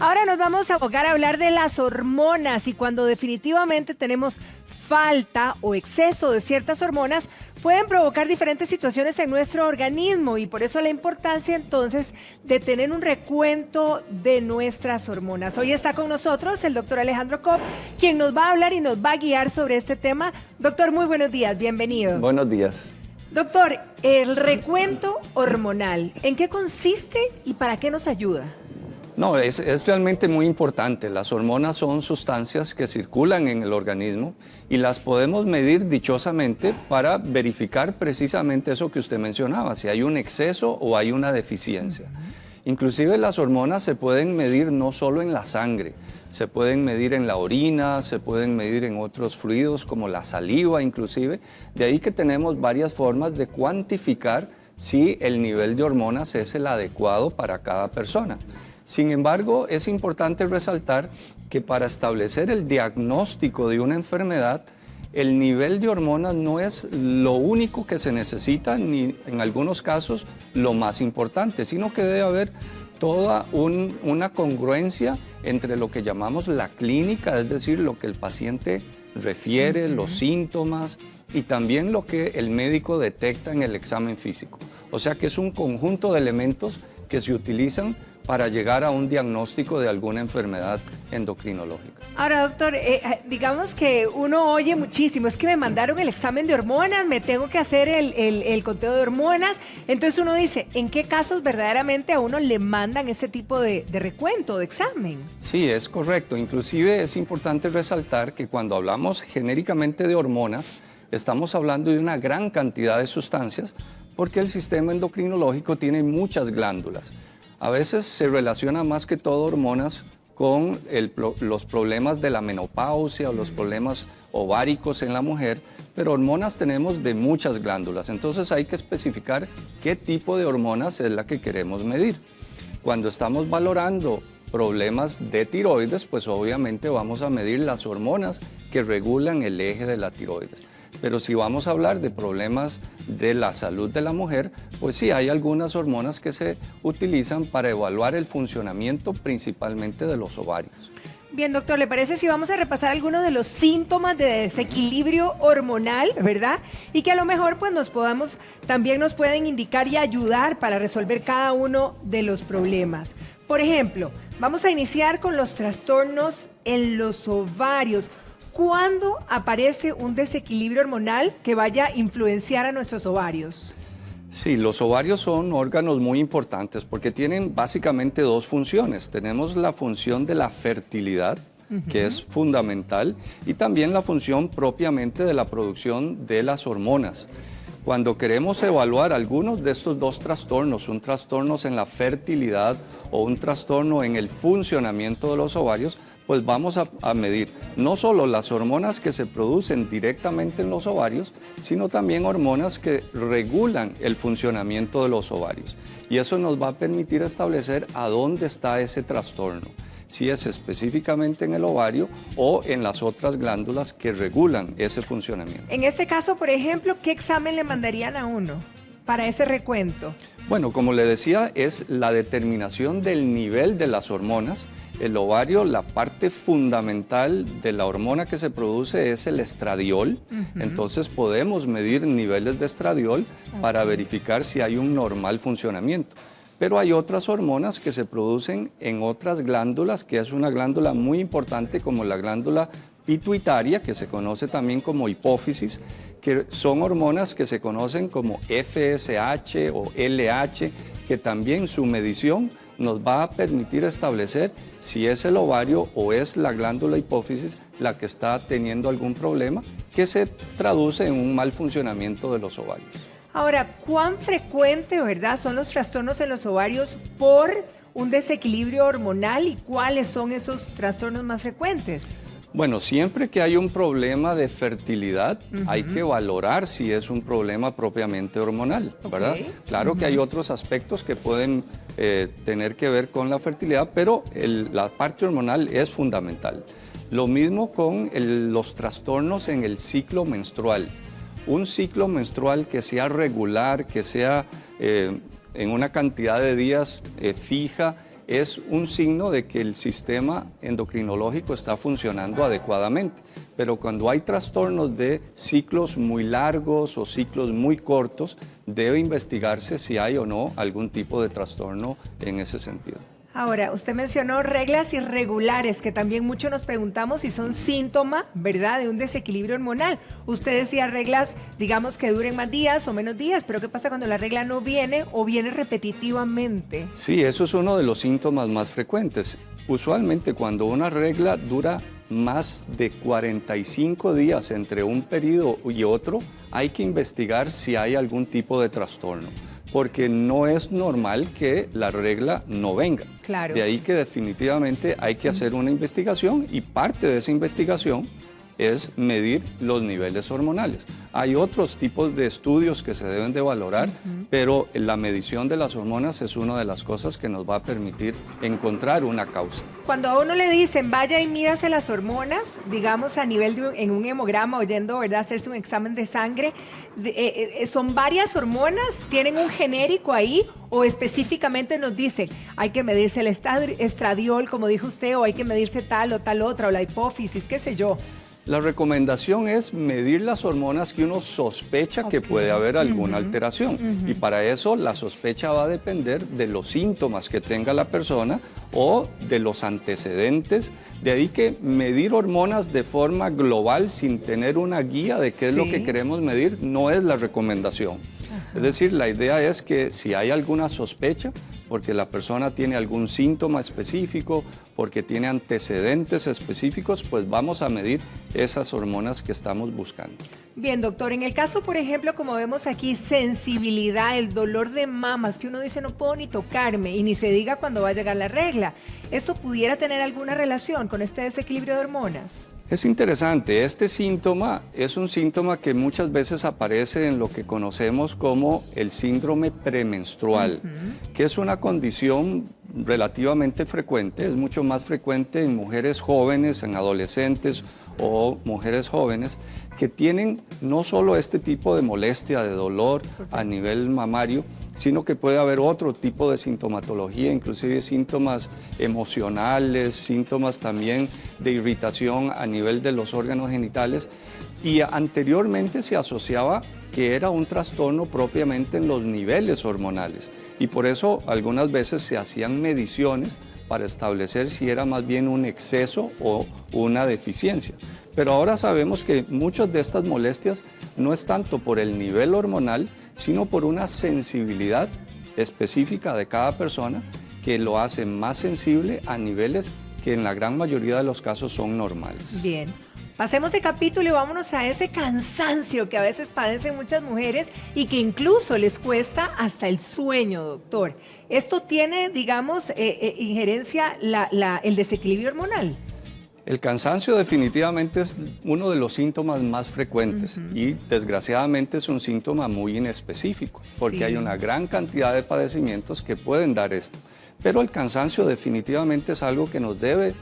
Ahora nos vamos a abocar a hablar de las hormonas y cuando definitivamente tenemos falta o exceso de ciertas hormonas pueden provocar diferentes situaciones en nuestro organismo y por eso la importancia entonces de tener un recuento de nuestras hormonas. Hoy está con nosotros el doctor Alejandro Kopp, quien nos va a hablar y nos va a guiar sobre este tema. Doctor, muy buenos días, bienvenido. Buenos días. Doctor, el recuento hormonal, ¿en qué consiste y para qué nos ayuda? No, es realmente muy importante. Las hormonas son sustancias que circulan en el organismo y las podemos medir dichosamente para verificar precisamente eso que usted mencionaba, si hay un exceso o hay una deficiencia. Inclusive las hormonas se pueden medir no solo en la sangre, se pueden medir en la orina, se pueden medir en otros fluidos como la saliva inclusive. De ahí que tenemos varias formas de cuantificar si el nivel de hormonas es el adecuado para cada persona. Sin embargo, es importante resaltar que para establecer el diagnóstico de una enfermedad, el nivel de hormonas no es lo único que se necesita, ni en algunos casos lo más importante, sino que debe haber toda una congruencia entre lo que llamamos la clínica, es decir, lo que el paciente refiere, los síntomas y también lo que el médico detecta en el examen físico. O sea que es un conjunto de elementos que se utilizan para llegar a un diagnóstico de alguna enfermedad endocrinológica. Ahora, doctor, digamos que uno oye muchísimo, es que me mandaron el examen de hormonas, me tengo que hacer el conteo de hormonas, entonces uno dice, ¿en qué casos verdaderamente a uno le mandan ese tipo de recuento, de examen? Sí, es correcto. Inclusive es importante resaltar que cuando hablamos genéricamente de hormonas, estamos hablando de una gran cantidad de sustancias porque el sistema endocrinológico tiene muchas glándulas. A veces se relaciona más que todo hormonas con los problemas de la menopausia o los problemas ováricos en la mujer, pero hormonas tenemos de muchas glándulas, entonces hay que especificar qué tipo de hormonas es la que queremos medir. Cuando estamos valorando problemas de tiroides, pues obviamente vamos a medir las hormonas que regulan el eje de la tiroides. Pero si vamos a hablar de problemas de la salud de la mujer, pues sí, hay algunas hormonas que se utilizan para evaluar el funcionamiento principalmente de los ovarios. Bien, doctor, ¿le parece si vamos a repasar algunos de los síntomas de desequilibrio hormonal, verdad? Y que a lo mejor pues también nos pueden indicar y ayudar para resolver cada uno de los problemas. Por ejemplo, vamos a iniciar con los trastornos en los ovarios. ¿Cuándo aparece un desequilibrio hormonal que vaya a influenciar a nuestros ovarios? Sí, los ovarios son órganos muy importantes porque tienen básicamente dos funciones. Tenemos la función de la fertilidad, que es fundamental, y también la función propiamente de la producción de las hormonas. Cuando queremos evaluar algunos de estos dos trastornos, un trastorno en la fertilidad o un trastorno en el funcionamiento de los ovarios, pues vamos a medir no solo las hormonas que se producen directamente en los ovarios, sino también hormonas que regulan el funcionamiento de los ovarios. Y eso nos va a permitir establecer a dónde está ese trastorno, si es específicamente en el ovario o en las otras glándulas que regulan ese funcionamiento. En este caso, por ejemplo, ¿qué examen le mandarían a uno para ese recuento? Bueno, como le decía, es la determinación del nivel de las hormonas. El ovario, la parte fundamental de la hormona que se produce es el estradiol. Entonces podemos medir niveles de estradiol para verificar si hay un normal funcionamiento. Pero hay otras hormonas que se producen en otras glándulas, que es una glándula muy importante como la glándula pituitaria, que se conoce también como hipófisis, que son hormonas que se conocen como FSH o LH, que también su medición nos va a permitir establecer si es el ovario o es la glándula hipófisis la que está teniendo algún problema que se traduce en un mal funcionamiento de los ovarios. Ahora, ¿cuán frecuente, verdad, son los trastornos en los ovarios por un desequilibrio hormonal y cuáles son esos trastornos más frecuentes? Bueno, siempre que hay un problema de fertilidad, hay que valorar si es un problema propiamente hormonal, ¿verdad? Claro que hay otros aspectos que pueden tener que ver con la fertilidad, pero la parte hormonal es fundamental. Lo mismo con los trastornos en el ciclo menstrual. Un ciclo menstrual que sea regular, que sea en una cantidad de días fija, es un signo de que el sistema endocrinológico está funcionando adecuadamente. Pero cuando hay trastornos de ciclos muy largos o ciclos muy cortos, debe investigarse si hay o no algún tipo de trastorno en ese sentido. Ahora, usted mencionó reglas irregulares, que también mucho nos preguntamos si son síntoma, ¿verdad?, de un desequilibrio hormonal. Usted decía reglas, digamos, que duren más días o menos días, pero ¿qué pasa cuando la regla no viene o viene repetitivamente? Sí, eso es uno de los síntomas más frecuentes. Usualmente cuando una regla dura más de 45 días entre un periodo y otro, hay que investigar si hay algún tipo de trastorno, porque no es normal que la regla no venga. Claro. De ahí que definitivamente hay que hacer una investigación y parte de esa investigación es medir los niveles hormonales. Hay otros tipos de estudios que se deben de valorar, pero la medición de las hormonas es una de las cosas que nos va a permitir encontrar una causa. Cuando a uno le dicen vaya y mídase las hormonas, digamos a nivel de en un hemograma o yendo, ¿verdad?, hacerse un examen de sangre, ¿son varias hormonas? ¿Tienen un genérico ahí? ¿O específicamente nos dicen hay que medirse el estradiol, como dijo usted, o hay que medirse tal o tal otra, o la hipófisis, qué sé yo? La recomendación es medir las hormonas que uno sospecha que puede haber alguna alteración. Y para eso la sospecha va a depender de los síntomas que tenga la persona o de los antecedentes. De ahí que medir hormonas de forma global sin tener una guía de qué es lo que queremos medir no es la recomendación. Es decir, la idea es que si hay alguna sospecha, porque la persona tiene algún síntoma específico, porque tiene antecedentes específicos, pues vamos a medir esas hormonas que estamos buscando. Bien, doctor, en el caso, por ejemplo, como vemos aquí, sensibilidad, el dolor de mamas, que uno dice no puedo ni tocarme y ni se diga cuando va a llegar la regla, ¿esto pudiera tener alguna relación con este desequilibrio de hormonas? Es interesante, este síntoma es un síntoma que muchas veces aparece en lo que conocemos como el síndrome premenstrual, que es una condición relativamente frecuente, es mucho más frecuente en mujeres jóvenes, en adolescentes o mujeres jóvenes que tienen no solo este tipo de molestia, de dolor a nivel mamario, sino que puede haber otro tipo de sintomatología, inclusive síntomas emocionales, síntomas también de irritación a nivel de los órganos genitales. Y anteriormente se asociaba que era un trastorno propiamente en los niveles hormonales. Y por eso algunas veces se hacían mediciones para establecer si era más bien un exceso o una deficiencia. Pero ahora sabemos que muchas de estas molestias no es tanto por el nivel hormonal, sino por una sensibilidad específica de cada persona que lo hace más sensible a niveles que en la gran mayoría de los casos son normales. Bien. Pasemos de capítulo y vámonos a ese cansancio que a veces padecen muchas mujeres y que incluso les cuesta hasta el sueño, doctor. ¿Esto tiene, digamos, injerencia el desequilibrio hormonal? El cansancio definitivamente es uno de los síntomas más frecuentes y desgraciadamente es un síntoma muy inespecífico porque hay una gran cantidad de padecimientos que pueden dar esto. Pero el cansancio definitivamente es algo que nos debe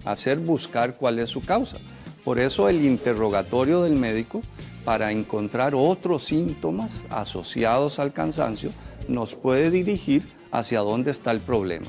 hacer buscar cuál es su causa. Por eso el interrogatorio del médico para encontrar otros síntomas asociados al cansancio nos puede dirigir hacia dónde está el problema.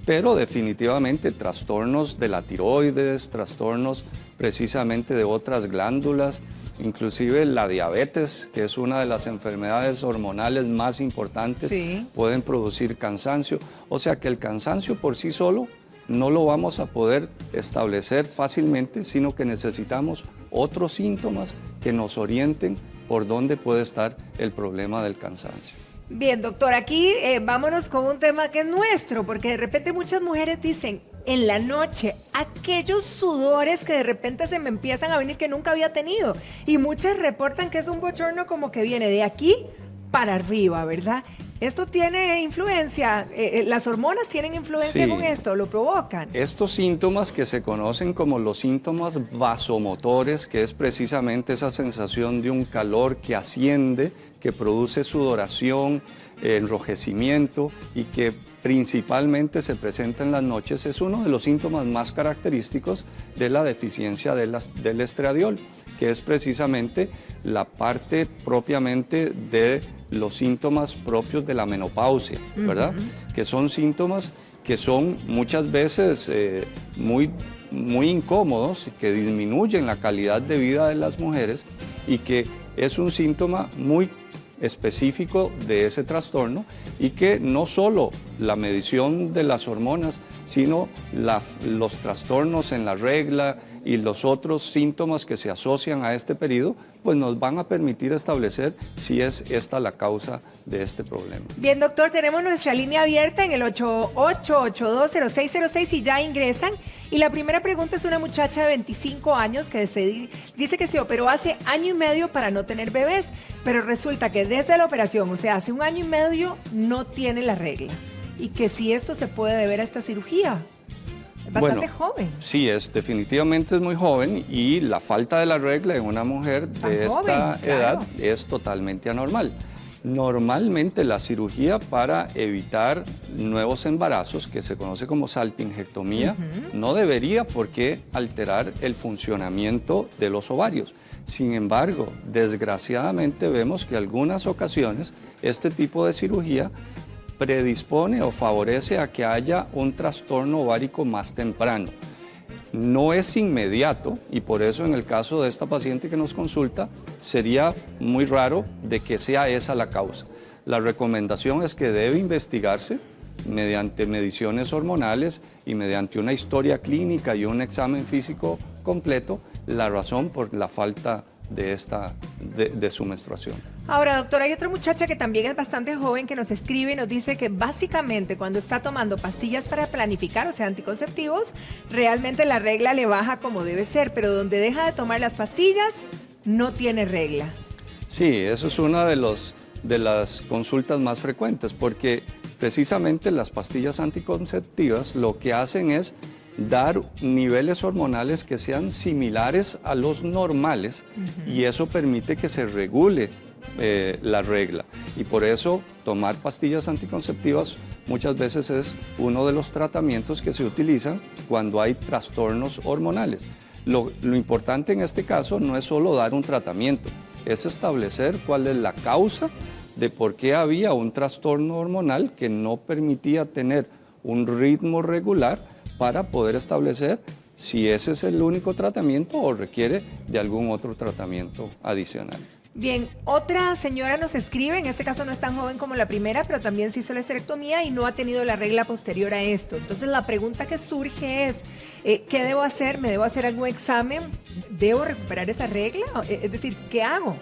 Pero definitivamente trastornos de la tiroides, trastornos precisamente de otras glándulas, inclusive la diabetes, que es una de las enfermedades hormonales más importantes, pueden producir cansancio. O sea que el cansancio por sí solo no lo vamos a poder establecer fácilmente, sino que necesitamos otros síntomas que nos orienten por dónde puede estar el problema del cansancio. Bien, doctor, aquí vámonos con un tema que es nuestro, porque de repente muchas mujeres dicen, en la noche, aquellos sudores que de repente se me empiezan a venir que nunca había tenido. Y muchas reportan que es un bochorno como que viene de aquí para arriba, ¿verdad? ¿Esto tiene influencia? ¿Las hormonas tienen influencia con esto? ¿Lo provocan? Estos síntomas que se conocen como los síntomas vasomotores, que es precisamente esa sensación de un calor que asciende, que produce sudoración, enrojecimiento y que principalmente se presenta en las noches, es uno de los síntomas más característicos de la deficiencia del estradiol, que es precisamente la parte propiamente de los síntomas propios de la menopausia, ¿verdad? Que son síntomas que son muchas veces muy incómodos y que disminuyen la calidad de vida de las mujeres y que es un síntoma muy específico de ese trastorno y que no solo la medición de las hormonas, sino los trastornos en la regla y los otros síntomas que se asocian a este periodo, pues nos van a permitir establecer si es esta la causa de este problema. Bien, doctor, tenemos nuestra línea abierta en el 88820606 y ya ingresan. Y la primera pregunta es una muchacha de 25 años que dice que se operó hace año y medio para no tener bebés, pero resulta que desde la operación, o sea, hace un año y medio, no tiene la regla. Y que si esto se puede deber a esta cirugía. Es bastante joven. Sí, definitivamente es muy joven y la falta de la regla en una mujer de esta edad es totalmente anormal. Normalmente la cirugía para evitar nuevos embarazos, que se conoce como salpingectomía, no debería por qué alterar el funcionamiento de los ovarios. Sin embargo, desgraciadamente vemos que en algunas ocasiones este tipo de cirugía predispone o favorece a que haya un trastorno ovárico más temprano. No es inmediato y por eso en el caso de esta paciente que nos consulta sería muy raro de que sea esa la causa. La recomendación es que debe investigarse mediante mediciones hormonales y mediante una historia clínica y un examen físico completo la razón por la falta de su menstruación. Ahora, doctora, hay otra muchacha que también es bastante joven que nos escribe y nos dice que básicamente cuando está tomando pastillas para planificar, o sea, anticonceptivos, realmente la regla le baja como debe ser, pero donde deja de tomar las pastillas, no tiene regla. Sí, eso es una de las consultas más frecuentes, porque precisamente las pastillas anticonceptivas lo que hacen es dar niveles hormonales que sean similares a los normales y eso permite que se regule la regla. Y por eso tomar pastillas anticonceptivas muchas veces es uno de los tratamientos que se utilizan cuando hay trastornos hormonales. Lo importante en este caso no es solo dar un tratamiento, es establecer cuál es la causa de por qué había un trastorno hormonal que no permitía tener un ritmo regular para poder establecer si ese es el único tratamiento o requiere de algún otro tratamiento adicional. Bien, otra señora nos escribe, en este caso no es tan joven como la primera, pero también se hizo la esterectomía y no ha tenido la regla posterior a esto. Entonces la pregunta que surge es, ¿qué debo hacer? ¿Me debo hacer algún examen? ¿Debo recuperar esa regla? Es decir, ¿qué hago?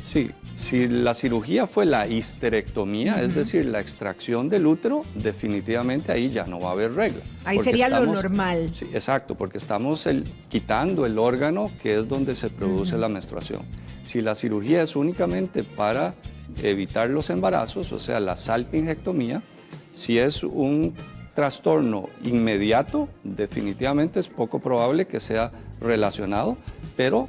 Sí, si la cirugía fue la histerectomía, es decir, la extracción del útero, definitivamente ahí ya no va a haber regla. Ahí sería lo normal. Sí, exacto, porque estamos quitando el órgano que es donde se produce la menstruación. Si la cirugía es únicamente para evitar los embarazos, o sea, la salpingectomía, si es un trastorno inmediato, definitivamente es poco probable que sea relacionado, pero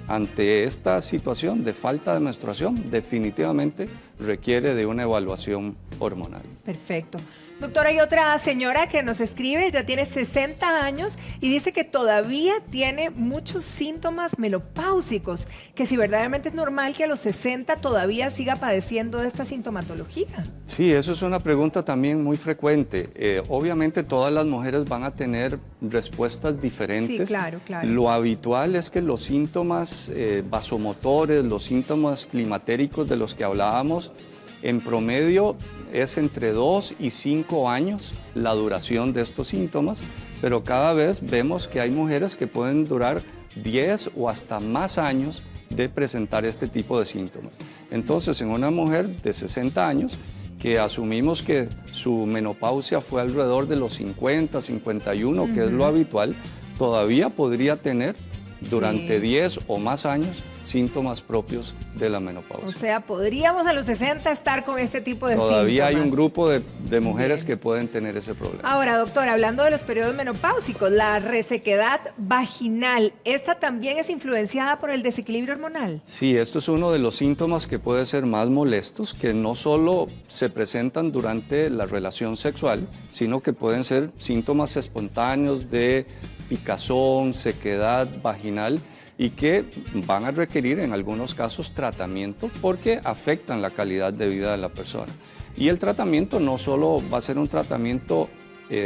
ante esta situación de falta de menstruación, definitivamente requiere de una evaluación hormonal. Perfecto. Doctora, hay otra señora que nos escribe, ya tiene 60 años y dice que todavía tiene muchos síntomas menopáusicos, que si verdaderamente es normal que a los 60 todavía siga padeciendo de esta sintomatología. Sí, eso es una pregunta también muy frecuente. Obviamente todas las mujeres van a tener respuestas diferentes. Sí, claro, claro. Lo habitual es que los síntomas vasomotores, los síntomas climatéricos de los que hablábamos, en promedio es entre 2 y 5 años la duración de estos síntomas, pero cada vez vemos que hay mujeres que pueden durar 10 o hasta más años de presentar este tipo de síntomas. Entonces, en una mujer de 60 años, que asumimos que su menopausia fue alrededor de los 50, 51, que es lo habitual, todavía podría tener durante 10 o más años síntomas propios de la menopausia. O sea, podríamos a los 60 estar con este tipo de síntomas. Todavía hay un grupo de mujeres que pueden tener ese problema. Ahora, doctora, hablando de los periodos menopáusicos, la resequedad vaginal, ¿esta también es influenciada por el desequilibrio hormonal? Sí, esto es uno de los síntomas que puede ser más molestos, que no solo se presentan durante la relación sexual, sino que pueden ser síntomas espontáneos de picazón, sequedad vaginal y que van a requerir en algunos casos tratamiento porque afectan la calidad de vida de la persona. Y el tratamiento no solo va a ser un tratamiento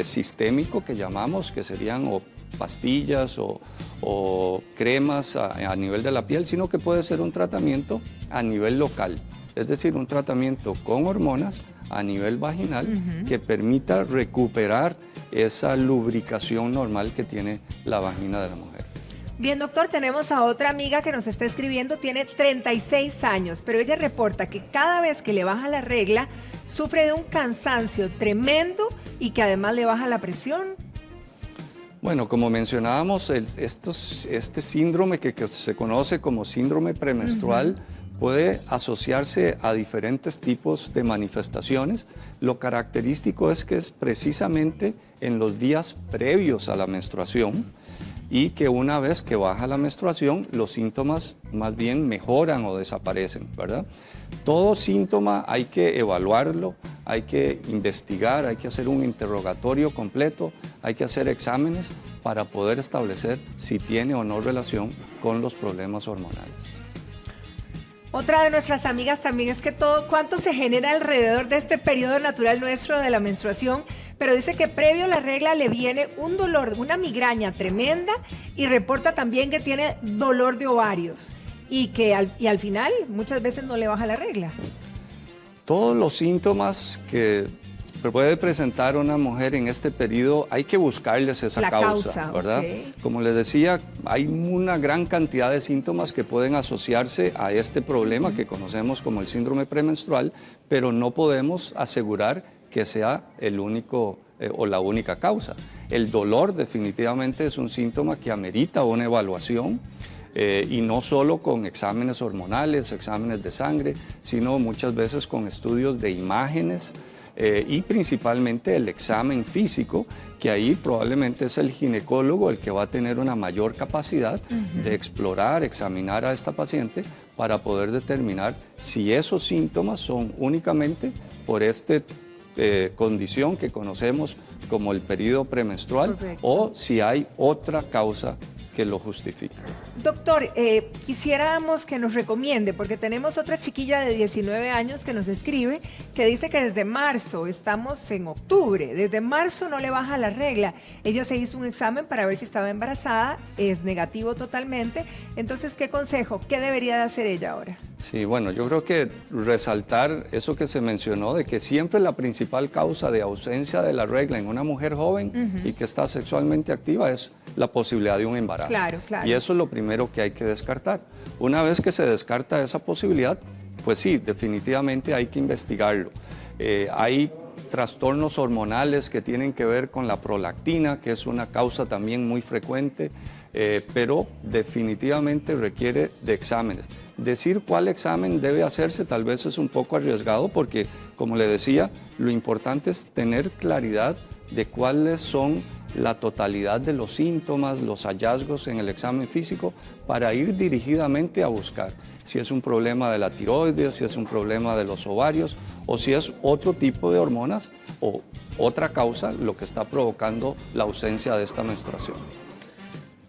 sistémico que llamamos, que serían o pastillas o cremas a nivel de la piel, sino que puede ser un tratamiento a nivel local, es decir, un tratamiento con hormonas a nivel vaginal que permita recuperar esa lubricación normal que tiene la vagina de la mujer. Bien, doctor, tenemos a otra amiga que nos está escribiendo, tiene 36 años, pero ella reporta que cada vez que le baja la regla, sufre de un cansancio tremendo y que además le baja la presión. Bueno, como mencionábamos, este síndrome que se conoce como síndrome premenstrual puede asociarse a diferentes tipos de manifestaciones. Lo característico es que es precisamente en los días previos a la menstruación y que una vez que baja la menstruación, los síntomas más bien mejoran o desaparecen, ¿verdad? Todo síntoma hay que evaluarlo, hay que investigar, hay que hacer un interrogatorio completo, hay que hacer exámenes para poder establecer si tiene o no relación con los problemas hormonales. Otra de nuestras amigas también es que cuánto se genera alrededor de este periodo natural nuestro de la menstruación, pero dice que previo a la regla le viene un dolor, una migraña tremenda y reporta también que tiene dolor de ovarios y que al final muchas veces no le baja la regla. Todos los síntomas que puede presentar una mujer en este periodo, hay que buscarles esa causa, ¿verdad? Okay. Como les decía, hay una gran cantidad de síntomas que pueden asociarse a este problema que conocemos como el síndrome premenstrual, pero no podemos asegurar que sea el único o la única causa. El dolor definitivamente es un síntoma que amerita una evaluación. Y no solo con exámenes hormonales, exámenes de sangre, sino muchas veces con estudios de imágenes y principalmente el examen físico, que ahí probablemente es el ginecólogo el que va a tener una mayor capacidad de explorar, examinar a esta paciente para poder determinar si esos síntomas son únicamente por esta condición que conocemos como el periodo premenstrual. Correcto. O si hay otra causa que lo justifica. Doctor, quisiéramos que nos recomiende, porque tenemos otra chiquilla de 19 años que nos escribe, que dice que desde marzo, estamos en octubre, desde marzo no le baja la regla. Ella se hizo un examen para ver si estaba embarazada, es negativo totalmente. Entonces, ¿qué consejo? ¿Qué debería de hacer ella ahora? Sí, bueno, yo creo que resaltar eso que se mencionó, de que siempre la principal causa de ausencia de la regla en una mujer joven y que está sexualmente activa es la posibilidad de un embarazo. Claro, claro. Y eso es lo primero que hay que descartar. Una vez que se descarta esa posibilidad, pues sí, definitivamente hay que investigarlo. Hay trastornos hormonales que tienen que ver con la prolactina, que es una causa también muy frecuente, pero definitivamente requiere de exámenes. Decir cuál examen debe hacerse tal vez es un poco arriesgado porque, como le decía, lo importante es tener claridad de cuáles son la totalidad de los síntomas, los hallazgos en el examen físico para ir dirigidamente a buscar si es un problema de la tiroides, si es un problema de los ovarios o si es otro tipo de hormonas o otra causa lo que está provocando la ausencia de esta menstruación.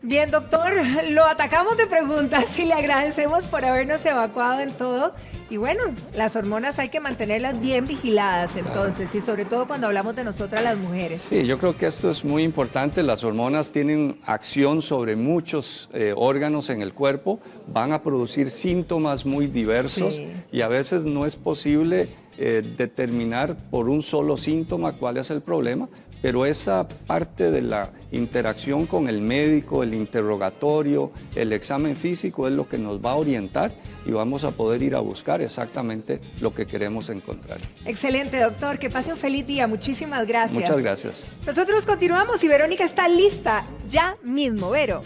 Bien, doctor, lo atacamos de preguntas y le agradecemos por habernos evacuado en todo. Y bueno, las hormonas hay que mantenerlas bien vigiladas entonces, claro. Y sobre todo cuando hablamos de nosotras las mujeres. Sí, yo creo que esto es muy importante. Las hormonas tienen acción sobre muchos órganos en el cuerpo, van a producir síntomas muy diversos y a veces no es posible determinar por un solo síntoma cuál es el problema. Pero esa parte de la interacción con el médico, el interrogatorio, el examen físico es lo que nos va a orientar y vamos a poder ir a buscar exactamente lo que queremos encontrar. Excelente, doctor. Que pase un feliz día. Muchísimas gracias. Muchas gracias. Nosotros continuamos y Verónica está lista ya mismo. Vero.